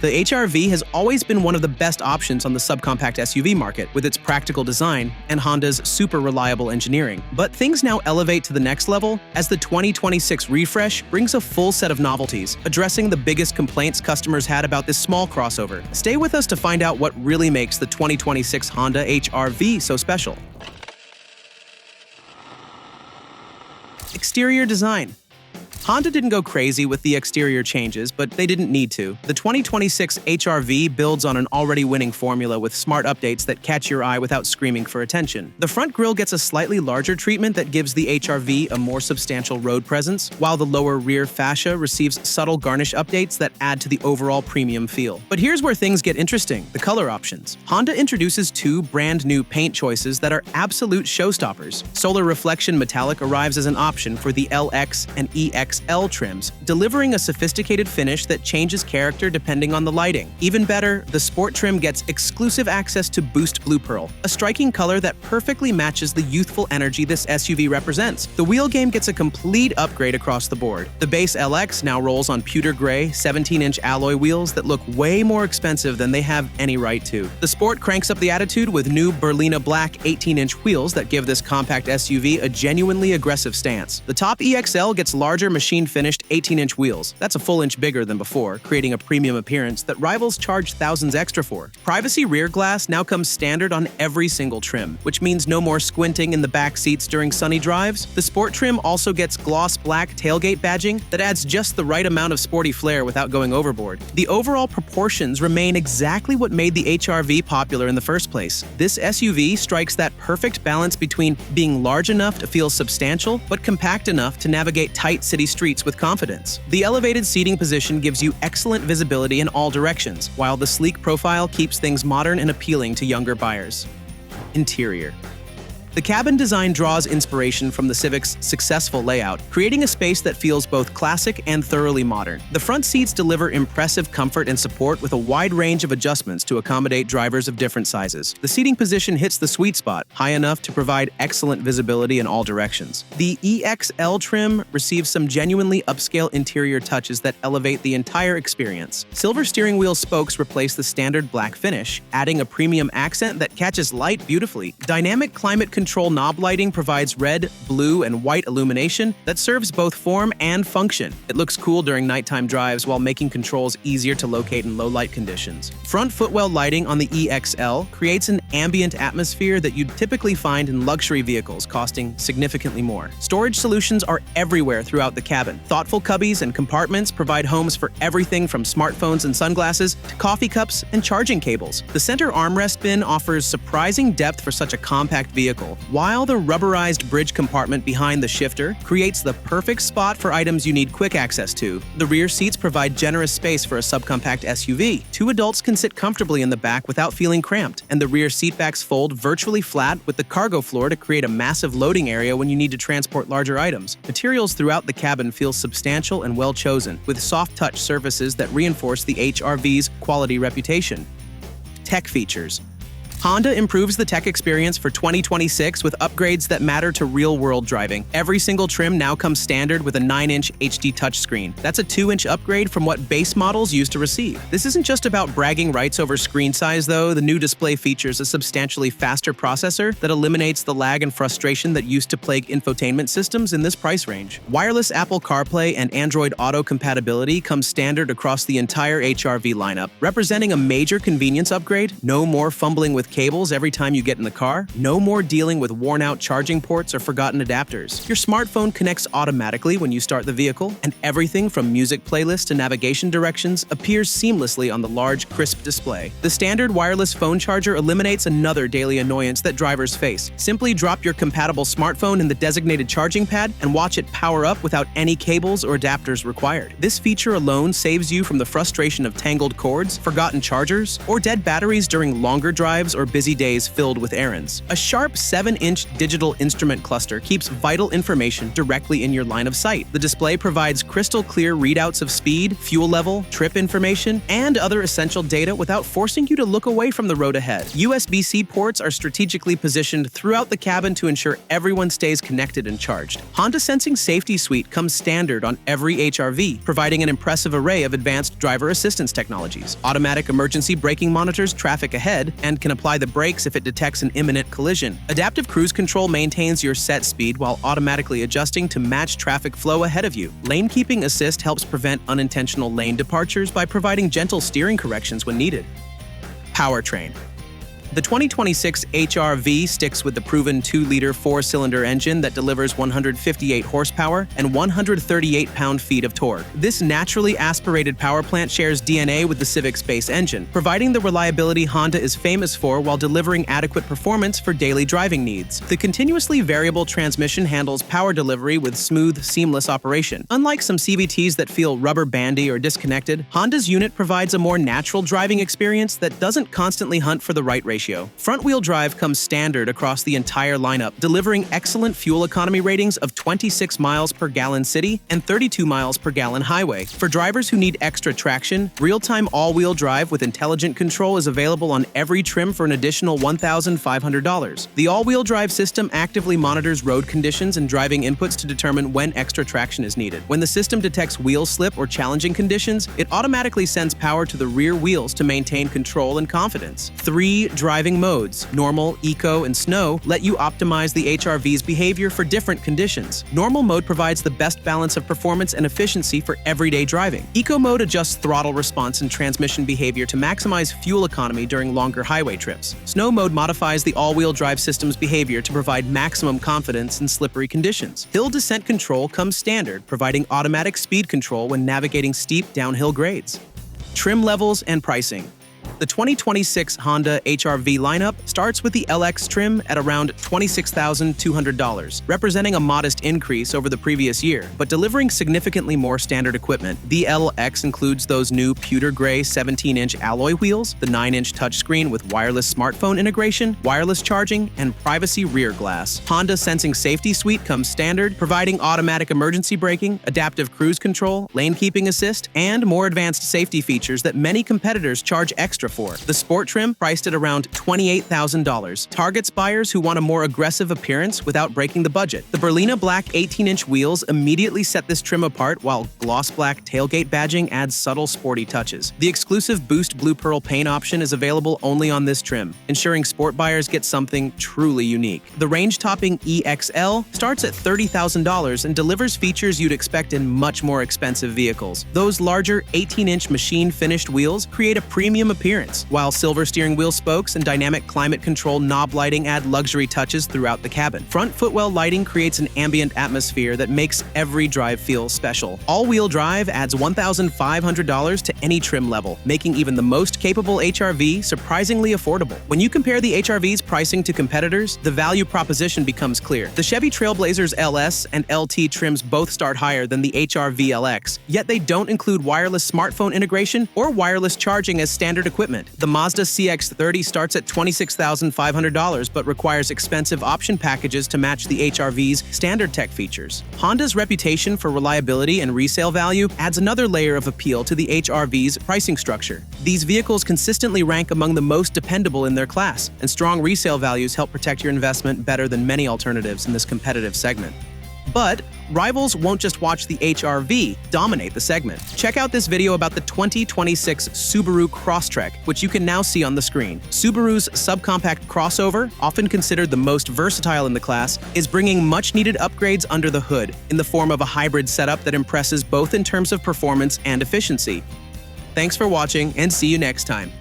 The HR-V has always been one of the best options on the subcompact SUV market, with its practical design and Honda's super reliable engineering. But things now elevate to the next level as the 2026 refresh brings a full set of novelties, addressing the biggest complaints customers had about this small crossover. Stay with us to find out what really makes the 2026 Honda HR-V so special. Exterior design. Honda didn't go crazy with the exterior changes, but they didn't need to. The 2026 HR-V builds on an already winning formula with smart updates that catch your eye without screaming for attention. The front grille gets a slightly larger treatment that gives the HR-V a more substantial road presence, while the lower rear fascia receives subtle garnish updates that add to the overall premium feel. But here's where things get interesting: the color options. Honda introduces two brand new paint choices that are absolute showstoppers. Solar Reflection Metallic arrives as an option for the LX and EXL trims, delivering a sophisticated finish that changes character depending on the lighting. Even better, the Sport trim gets exclusive access to Boost Blue Pearl, a striking color that perfectly matches the youthful energy this SUV represents. The wheel game gets a complete upgrade across the board. The base LX now rolls on pewter gray 17-inch alloy wheels that look way more expensive than they have any right to. The Sport cranks up the attitude with new Berlina Black 18-inch wheels that give this compact SUV a genuinely aggressive stance. The top EXL gets larger machine-finished 18-inch wheels. That's a full inch bigger than before, creating a premium appearance that rivals charge thousands extra for. Privacy rear glass now comes standard on every single trim, which means no more squinting in the back seats during sunny drives. The Sport trim also gets gloss black tailgate badging that adds just the right amount of sporty flair without going overboard. The overall proportions remain exactly what made the HR-V popular in the first place. This SUV strikes that perfect balance between being large enough to feel substantial, but compact enough to navigate tight city streets with confidence. The elevated seating position gives you excellent visibility in all directions, while the sleek profile keeps things modern and appealing to younger buyers. Interior. The cabin design draws inspiration from the Civic's successful layout, creating a space that feels both classic and thoroughly modern. The front seats deliver impressive comfort and support with a wide range of adjustments to accommodate drivers of different sizes. The seating position hits the sweet spot, high enough to provide excellent visibility in all directions. The EXL trim receives some genuinely upscale interior touches that elevate the entire experience. Silver steering wheel spokes replace the standard black finish, adding a premium accent that catches light beautifully. Dynamic climate control knob lighting provides red, blue, and white illumination that serves both form and function. It looks cool during nighttime drives while making controls easier to locate in low light conditions. Front footwell lighting on the EXL creates an ambient atmosphere that you'd typically find in luxury vehicles costing significantly more. Storage solutions are everywhere throughout the cabin. Thoughtful cubbies and compartments provide homes for everything from smartphones and sunglasses to coffee cups and charging cables. The center armrest bin offers surprising depth for such a compact vehicle, while the rubberized bridge compartment behind the shifter creates the perfect spot for items you need quick access to. The rear seats provide generous space for a subcompact SUV. Two adults can sit comfortably in the back without feeling cramped, and the rear seatbacks fold virtually flat with the cargo floor to create a massive loading area when you need to transport larger items. Materials throughout the cabin feel substantial and well chosen, with soft touch surfaces that reinforce the HR-V's quality reputation. Tech features. Honda improves the tech experience for 2026 with upgrades that matter to real-world driving. Every single trim now comes standard with a 9-inch HD touchscreen. That's a 2-inch upgrade from what base models used to receive. This isn't just about bragging rights over screen size, though. The new display features a substantially faster processor that eliminates the lag and frustration that used to plague infotainment systems in this price range. Wireless Apple CarPlay and Android Auto compatibility comes standard across the entire HR-V lineup, representing a major convenience upgrade. No more fumbling with cables every time you get in the car, no more dealing with worn-out charging ports or forgotten adapters. Your smartphone connects automatically when you start the vehicle, and everything from music playlists to navigation directions appears seamlessly on the large, crisp display. The standard wireless phone charger eliminates another daily annoyance that drivers face. Simply drop your compatible smartphone in the designated charging pad and watch it power up without any cables or adapters required. This feature alone saves you from the frustration of tangled cords, forgotten chargers, or dead batteries during longer drives or or busy days filled with errands. A sharp 7-inch digital instrument cluster keeps vital information directly in your line of sight. The display provides crystal clear readouts of speed, fuel level, trip information, and other essential data without forcing you to look away from the road ahead. USB-C ports are strategically positioned throughout the cabin to ensure everyone stays connected and charged. Honda Sensing Safety Suite comes standard on every HRV, providing an impressive array of advanced driver assistance technologies. Automatic emergency braking monitors traffic ahead and can apply the brakes if it detects an imminent collision. Adaptive cruise control maintains your set speed while automatically adjusting to match traffic flow ahead of you. Lane keeping assist helps prevent unintentional lane departures by providing gentle steering corrections when needed. Powertrain. The 2026 HR-V sticks with the proven 2-liter 4-cylinder engine that delivers 158 horsepower and 138 pound-feet of torque. This naturally aspirated power plant shares DNA with the Civic's base engine, providing the reliability Honda is famous for while delivering adequate performance for daily driving needs. The continuously variable transmission handles power delivery with smooth, seamless operation. Unlike some CVTs that feel rubber bandy or disconnected, Honda's unit provides a more natural driving experience that doesn't constantly hunt for the right ratio. Front-wheel drive comes standard across the entire lineup, delivering excellent fuel economy ratings of 26 miles per gallon city and 32 miles per gallon highway. For drivers who need extra traction, real-time all-wheel drive with intelligent control is available on every trim for an additional $1,500. The all-wheel drive system actively monitors road conditions and driving inputs to determine when extra traction is needed. When the system detects wheel slip or challenging conditions, it automatically sends power to the rear wheels to maintain control and confidence. 3 driving modes, normal, eco, and snow, let you optimize the HR-V's behavior for different conditions. Normal mode provides the best balance of performance and efficiency for everyday driving. Eco mode adjusts throttle response and transmission behavior to maximize fuel economy during longer highway trips. Snow mode modifies the all-wheel drive system's behavior to provide maximum confidence in slippery conditions. Hill descent control comes standard, providing automatic speed control when navigating steep downhill grades. Trim levels and pricing. The 2026 Honda HR-V lineup starts with the LX trim at around $26,200, representing a modest increase over the previous year, but delivering significantly more standard equipment. The LX includes those new pewter gray 17-inch alloy wheels, the 9-inch touchscreen with wireless smartphone integration, wireless charging, and privacy rear glass. Honda Sensing Safety Suite comes standard, providing automatic emergency braking, adaptive cruise control, lane keeping assist, and more advanced safety features that many competitors charge extra for. The Sport trim, priced at around $28,000, targets buyers who want a more aggressive appearance without breaking the budget. The Berlina Black 18-inch wheels immediately set this trim apart, while gloss black tailgate badging adds subtle sporty touches. The exclusive Boost Blue Pearl paint option is available only on this trim, ensuring sport buyers get something truly unique. The range-topping EXL starts at $30,000 and delivers features you'd expect in much more expensive vehicles. Those larger 18-inch machine-finished wheels create a premium appearance, while silver steering wheel spokes and dynamic climate control knob lighting add luxury touches throughout the cabin. Front footwell lighting creates an ambient atmosphere that makes every drive feel special. All-wheel drive adds $1,500 to any trim level, making even the most capable HR-V surprisingly affordable. When you compare the HR-V's pricing to competitors, the value proposition becomes clear. The Chevy Trailblazer's LS and LT trims both start higher than the HR-V LX, yet they don't include wireless smartphone integration or wireless charging as standard equipment. The Mazda CX-30 starts at $26,500 but requires expensive option packages to match the HR-V's standard tech features. Honda's reputation for reliability and resale value adds another layer of appeal to the HR-V's pricing structure. These vehicles consistently rank among the most dependable in their class, and strong resale values help protect your investment better than many alternatives in this competitive segment. But rivals won't just watch the HR-V dominate the segment. Check out this video about the 2026 Subaru Crosstrek, which you can now see on the screen. Subaru's subcompact crossover, often considered the most versatile in the class, is bringing much-needed upgrades under the hood in the form of a hybrid setup that impresses both in terms of performance and efficiency. Thanks for watching, and see you next time.